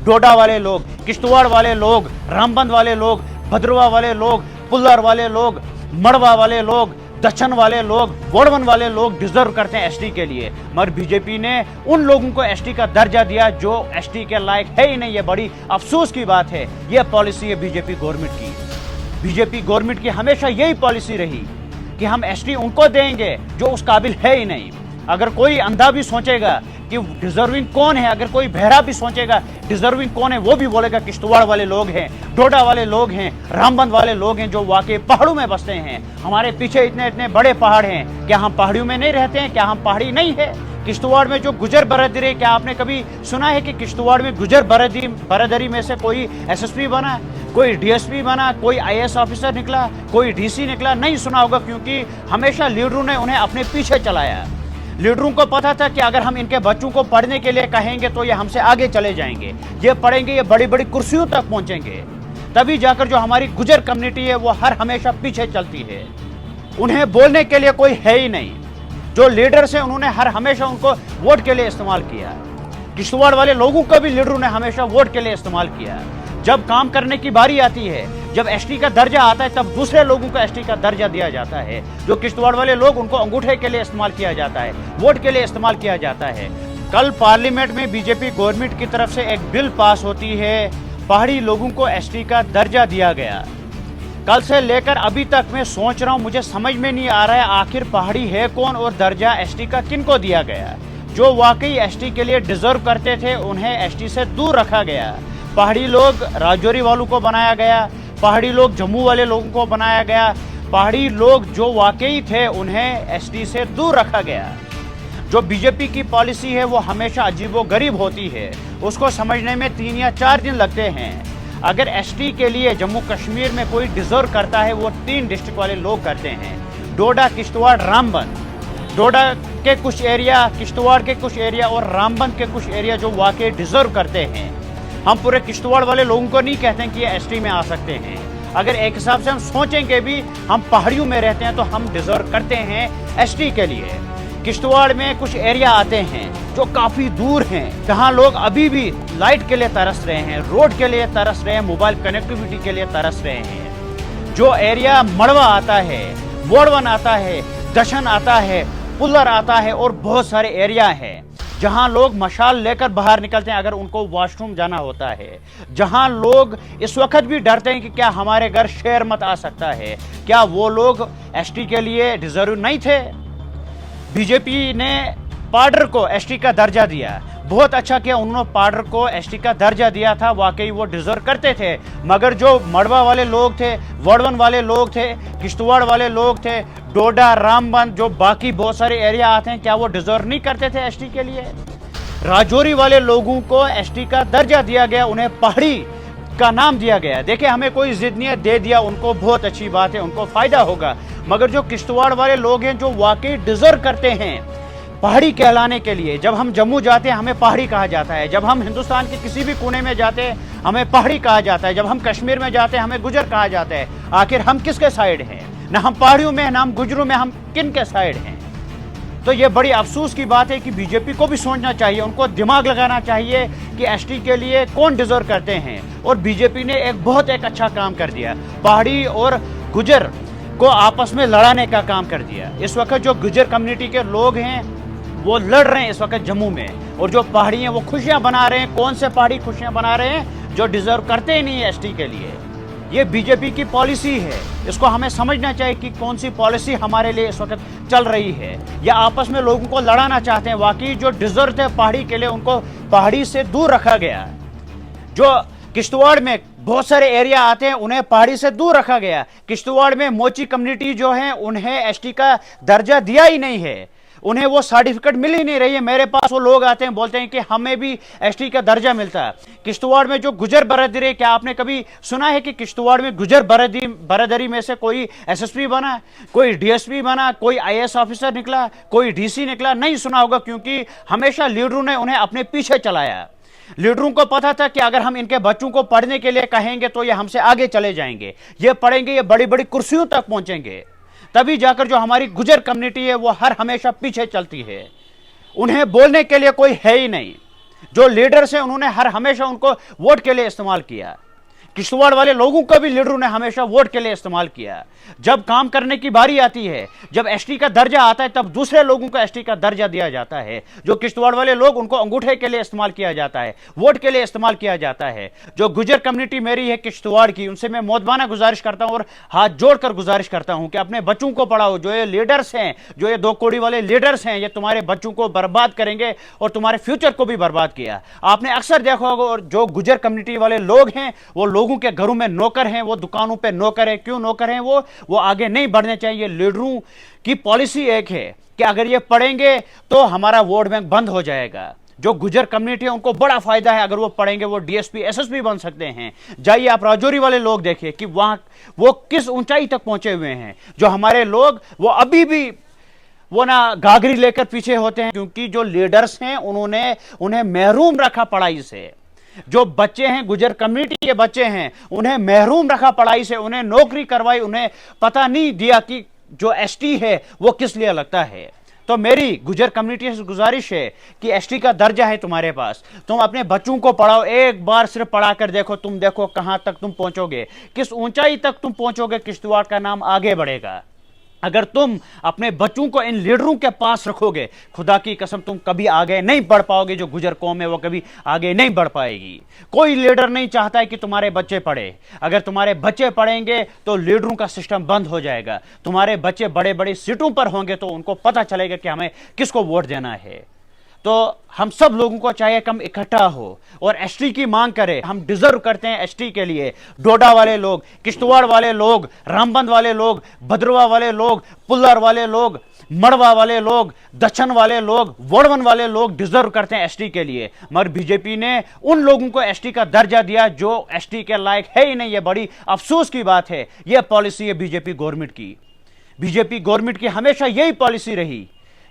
डोडा वाले लोग, किश्तवाड़ वाले लोग, रामबंद वाले लोग, भद्रवा वाले लोग, पुल्लर वाले लोग, मड़वा वाले लोग, दक्षिण वाले लोग, वोड़वन वाले लोग डिजर्व करते हैं एसटी के लिए। मगर बीजेपी ने उन लोगों को एसटी का दर्जा दिया जो एसटी के लायक है ही नहीं। ये बड़ी अफसोस की बात है। ये पॉलिसी है बीजेपी गवर्नमेंट की। बीजेपी गवर्नमेंट की हमेशा यही पॉलिसी रही कि हम एसटी उनको देंगे जो उस काबिल है ही नहीं। अगर कोई अंधा भी सोचेगा कि डिजर्विंग कौन है, अगर कोई बहरा भी सोचेगा डिजर्विंग कौन है, वो भी बोलेगा किश्तवाड़ वाले लोग हैं, डोडा वाले लोग हैं, रामबंद वाले लोग हैं जो वाकई पहाड़ों में बसते हैं। हमारे पीछे इतने इतने बड़े पहाड़ हैं, क्या हम पहाड़ियों में नहीं रहते हैं? क्या हम पहाड़ी नहीं है? किश्तवाड़ में जो गुजर बरादरी है, क्या आपने कभी सुना है कि किश्तवाड़ में गुजर बरादरी में से कोई एसएसपी बना, कोई डीएसपी बना, कोई आईएएस ऑफिसर निकला, कोई डीसी निकला? नहीं सुना होगा, क्योंकि हमेशा लीडरों ने उन्हें अपने पीछे चलाया। लीडरों को पता था कि अगर हम इनके बच्चों को पढ़ने के लिए कहेंगे तो ये हमसे आगे चले जाएंगे, ये पढ़ेंगे, ये बड़ी बड़ी कुर्सियों तक पहुंचेंगे। तभी जाकर जो हमारी गुजर कम्युनिटी है वो हर हमेशा पीछे चलती है। उन्हें बोलने के लिए कोई है ही नहीं। जो लीडर्स हैं उन्होंने हर हमेशा उनको वोट के लिए इस्तेमाल किया। किश्तवाड़ वाले लोगों को भी लीडरों ने हमेशा वोट के लिए इस्तेमाल किया। जब काम करने की बारी आती है, जब एसटी का दर्जा आता है, तब दूसरे लोगों को एसटी का दर्जा दिया जाता है। जो किश्तवाड़ वाले लोग, उनको अंगूठे के लिए इस्तेमाल किया जाता है, वोट के लिए इस्तेमाल किया जाता है। कल पार्लियामेंट में बीजेपी गवर्नमेंट की तरफ से एक बिल पास होती है, पहाड़ी लोगों को एसटी का दर्जा दिया गया। कल से लेकर अभी तक मैं सोच रहा हूं, मुझे समझ में नहीं आ रहा है आखिर पहाड़ी है कौन और दर्जा एसटी का किनको दिया गया। जो वाकई एसटी के लिए डिजर्व करते थे उन्हें एसटी से दूर रखा गया। पहाड़ी लोग राजौरी वालों को बनाया गया, पहाड़ी लोग जम्मू वाले लोगों को बनाया गया, पहाड़ी लोग जो वाकई थे उन्हें एसटी से दूर रखा गया। जो बीजेपी की पॉलिसी है वो हमेशा अजीबोगरीब होती है, उसको समझने में 3 या 4 दिन लगते हैं। अगर एसटी के लिए जम्मू कश्मीर में कोई डिजर्व करता है वो 3 डिस्ट्रिक्ट वाले लोग करते हैं, डोडा, किश्तवाड़, रामबंद। डोडा के कुछ एरिया, किश्तवाड़ के कुछ एरिया और रामबंद के कुछ एरिया जो वाकई डिजर्व करते हैं। हम पूरे किश्तवाड़ वाले लोगों को नहीं कहते हैं कि ये एसटी में आ सकते हैं। अगर एक हिसाब से हम सोचेंगे भी, हम पहाड़ियों में रहते हैं तो हम डिजर्व करते हैं एसटी के लिए। किश्तवाड़ में कुछ एरिया आते हैं जो काफी दूर हैं, जहां लोग अभी भी लाइट के लिए तरस रहे हैं, रोड के लिए तरस रहे हैं, मोबाइल कनेक्टिविटी के लिए तरस रहे हैं। जो एरिया मड़वा आता है, वोड़वन आता है, दक्षिण आता है, पुल्लर आता है और बहुत सारे एरिया हैं जहां लोग मशाल लेकर बाहर निकलते हैं अगर उनको वॉशरूम जाना होता है। जहां लोग इस वक्त भी डरते हैं कि क्या हमारे घर शेर मत आ सकता है। क्या वो लोग एसटी के लिए डिजर्व नहीं थे? बीजेपी ने पाडर को एसटी का दर्जा दिया, बहुत अच्छा किया। उन्होंने पाडर को एसटी का दर्जा दिया था, वाकई वो डिजर्व करते थे। मगर जो मड़वा वाले लोग थे, वोड़वन वाले लोग थे, किश्तवाड़ वाले लोग थे, डोडा, रामबंद, जो बाकी बहुत सारे एरिया आते हैं, क्या वो डिजर्व नहीं करते थे एसटी के लिए? राजौरी वाले लोगों को एसटी का दर्जा दिया गया, उन्हें पहाड़ी का नाम दिया गया। देखिए, हमें कोई जिद नहीं है, दे दिया उनको, बहुत अच्छी बात है, उनको फायदा होगा। मगर जो किश्तवाड़ वाले लोग हैं जो वाकई डिजर्व करते हैं पहाड़ी कहलाने के लिए, जब हम जम्मू जाते हैं हमें पहाड़ी कहा जाता है, जब हम हिंदुस्तान के किसी भी कोने में जाते हैं हमें पहाड़ी कहा जाता है, जब हम कश्मीर में जाते हैं हमें गुजर कहा जाता है। आखिर हम किसके साइड हैं? ना हम पहाड़ियों में, ना हम गुजरों में, हम किन के साइड हैं? तो ये बड़ी अफसोस की बात है कि बीजेपी को भी सोचना चाहिए, उनको दिमाग लगाना चाहिए कि एसटी के लिए कौन डिजर्व करते हैं। और बीजेपी ने एक अच्छा काम कर दिया, पहाड़ी और गुजर को आपस में लड़ाने का काम कर दिया। इस वक्त जो गुजर कम्युनिटी के लोग हैं वो लड़ रहे हैं इस वक्त जम्मू में, और जो पहाड़ी हैं वो खुशियां बना रहे हैं। कौन से पहाड़ी खुशियां बना रहे हैं? जो डिजर्व करते ही नहीं है एसटी के लिए। ये बीजेपी की पॉलिसी है, इसको हमें समझना चाहिए कि कौन सी पॉलिसी हमारे लिए इस वक्त चल रही है। या आपस में लोगों को लड़ाना चाहते हैं? वाकई जो डिजर्व थे पहाड़ी के लिए उनको पहाड़ी से दूर रखा गया। जो किश्तवाड़ में बहुत सारे एरिया आते हैं उन्हें पहाड़ी से दूर रखा गया। किश्तवाड़ में मोची कम्युनिटी जो है उन्हें एसटी का दर्जा दिया ही नहीं है, उन्हें वो सर्टिफिकेट मिल ही नहीं रही है। मेरे पास वो लोग आते हैं, बोलते हैं कि हमें भी एसटी का दर्जा मिलता है। किश्तवाड़ में जो गुजर बरादरी है, क्या आपने कभी सुना है कि किश्तवाड़ में गुजर बरादरी में से कोई एसएसपी बना, कोई डीएसपी बना, कोई आईएएस ऑफिसर निकला, कोई डीसी निकला? नहीं सुना होगा, क्योंकि हमेशा लीडरों ने उन्हें अपने पीछे चलाया। लीडरों को पता था कि अगर हम इनके बच्चों को पढ़ने के लिए कहेंगे तो ये हमसे आगे चले जाएंगे, ये पढ़ेंगे, ये बड़ी बड़ी कुर्सियों तक पहुंचेंगे। तभी जाकर जो हमारी गुजर कम्युनिटी है वो हर हमेशा पीछे चलती है। उन्हें बोलने के लिए कोई है ही नहीं। जो लीडर्स हैं उन्होंने हमेशा उनको वोट के लिए इस्तेमाल किया। किश्तवाड़ वाले लोगों का भी लीडरों ने हमेशा वोट के लिए इस्तेमाल किया। जब काम करने की बारी आती है, जब एसटी का दर्जा आता है, तब दूसरे लोगों को एसटी का दर्जा दिया जाता है। जो किश्तवाड़ वाले लोग, उनको अंगूठे के लिए इस्तेमाल किया जाता है, वोट के लिए इस्तेमाल किया जाता है। जो गुजर कम्युनिटी मेरी है किश्तवाड़ की, उनसे मैं मोदबाना गुजारिश करता हूं और हाथ जोड़कर गुजारिश करता हूं कि अपने बच्चों को पढ़ाओ। जो ये लीडर्स हैं, जो ये दो कोड़ी वाले लीडर्स हैं, ये तुम्हारे बच्चों को बर्बाद करेंगे और तुम्हारे फ्यूचर को भी बर्बाद किया। आपने अक्सर देखा होगा, और जो गुजर कम्युनिटी वाले लोग हैं वो लोगों के घरों में नौकर हैं, वो दुकानों पे नौकर है। क्यों नौकर हैं? वो आगे नहीं बढ़ने चाहिए। लीडरों की पॉलिसी एक है कि अगर ये पढ़ेंगे तो हमारा वोट बैंक बंद हो जाएगा। जो गुजर कम्युनिटी है उनको बड़ा फायदा है, अगर वो पढ़ेंगे वो डीएसपी एसएसपी बन सकते हैं। जाइए आप राजौरी वाले लोग देखिए कि वहां वो किस ऊंचाई तक पहुंचे हुए हैं। जो हमारे लोग, वो अभी भी वो ना गागरी लेकर पीछे होते हैं, क्योंकि जो लीडर्स हैं उन्होंने उन्हें महरूम रखा पढ़ाई से। जो बच्चे हैं, गुजर कम्युनिटी के बच्चे हैं, उन्हें महरूम रखा पढ़ाई से, उन्हें नौकरी करवाई, उन्हें पता नहीं दिया कि जो एसटी है वो किस लिए लगता है। तो मेरी गुजर कम्युनिटी से गुजारिश है कि एसटी का दर्जा है तुम्हारे पास, तुम अपने बच्चों को पढ़ाओ। एक बार सिर्फ पढ़ा कर देखो, तुम देखो कहां तक तुम पहुंचोगे, किस ऊंचाई तक तुम पहुंचोगे। किश्तवाड़ का नाम आगे बढ़ेगा। अगर तुम अपने बच्चों को इन लीडरों के पास रखोगे, खुदा की कसम तुम कभी आगे नहीं बढ़ पाओगे। जो गुजर कौम है वो कभी आगे नहीं बढ़ पाएगी। कोई लीडर नहीं चाहता है कि तुम्हारे बच्चे पढ़े। अगर तुम्हारे बच्चे पढ़ेंगे तो लीडरों का सिस्टम बंद हो जाएगा। तुम्हारे बच्चे बड़े बड़ी सीटों पर होंगे तो उनको पता चलेगा कि हमें किसको वोट देना है। तो हम सब लोगों को चाहिए कि हम इकट्ठा हो और एसटी की मांग करें। हम डिजर्व करते हैं एसटी के लिए। डोडा वाले लोग, किश्तवाड़ वाले लोग, रामबंद वाले लोग, भद्रवा वाले लोग, पुल्लर वाले लोग, मड़वा वाले लोग, दक्षिण वाले लोग, वोड़वन वाले लोग डिजर्व करते हैं एसटी के लिए। मगर बीजेपी ने उन लोगों को एसटी का दर्जा दिया जो एसटी के लायक है ही नहीं। यह बड़ी अफसोस की बात है। यह पॉलिसी है बीजेपी गवर्नमेंट की। बीजेपी गवर्नमेंट की हमेशा यही पॉलिसी रही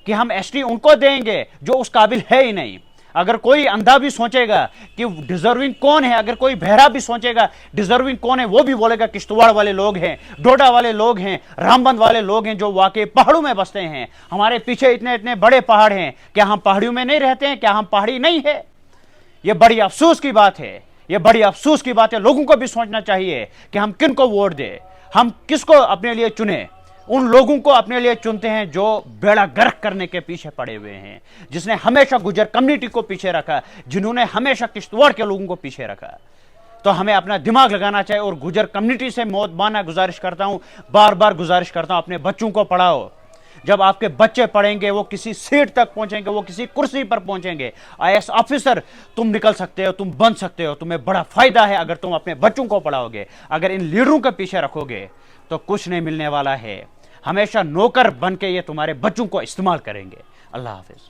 कि हम एसटी उनको देंगे जो उस काबिल है ही नहीं। अगर कोई अंधा भी सोचेगा कि डिजर्विंग कौन है, अगर कोई बहरा भी सोचेगा डिजर्विंग कौन है, वो भी बोलेगा किश्तवाड़ वाले लोग हैं, डोडा वाले लोग हैं, रामबंद वाले लोग हैं, जो वाकई पहाड़ों में बसते हैं। हमारे पीछे इतने इतने बड़े पहाड़ हैं, क्या हम पहाड़ियों में नहीं रहते हैं? क्या हम पहाड़ी नहीं है? यह बड़ी अफसोस की बात है। यह बड़ी अफसोस की बात है। लोगों को भी सोचना चाहिए कि हम किन को वोट दें, हम किसको अपने लिए चुने। उन लोगों को अपने लिए चुनते हैं जो बेड़ा गर्क करने के पीछे पड़े हुए हैं, जिसने हमेशा गुजर कम्युनिटी को पीछे रखा, जिन्होंने हमेशा किश्तवाड़ के लोगों को पीछे रखा। तो हमें अपना दिमाग लगाना चाहिए। और गुजर कम्युनिटी से मोदबाना गुजारिश करता हूं, बार बार गुजारिश करता हूं, अपने बच्चों को पढ़ाओ। जब आपके बच्चे पढ़ेंगे वो किसी सीट तक पहुंचेंगे, वो किसी कुर्सी पर पहुंचेंगे, आईएएस ऑफिसर तुम निकल सकते हो, तुम बन सकते हो। तुम्हें बड़ा फायदा है अगर तुम अपने बच्चों को पढ़ाओगे। अगर इन लीडरों के पीछे रखोगे तो कुछ नहीं मिलने वाला है। हमेशा नौकर बन के ये तुम्हारे बच्चों को इस्तेमाल करेंगे। अल्लाह हाफिज।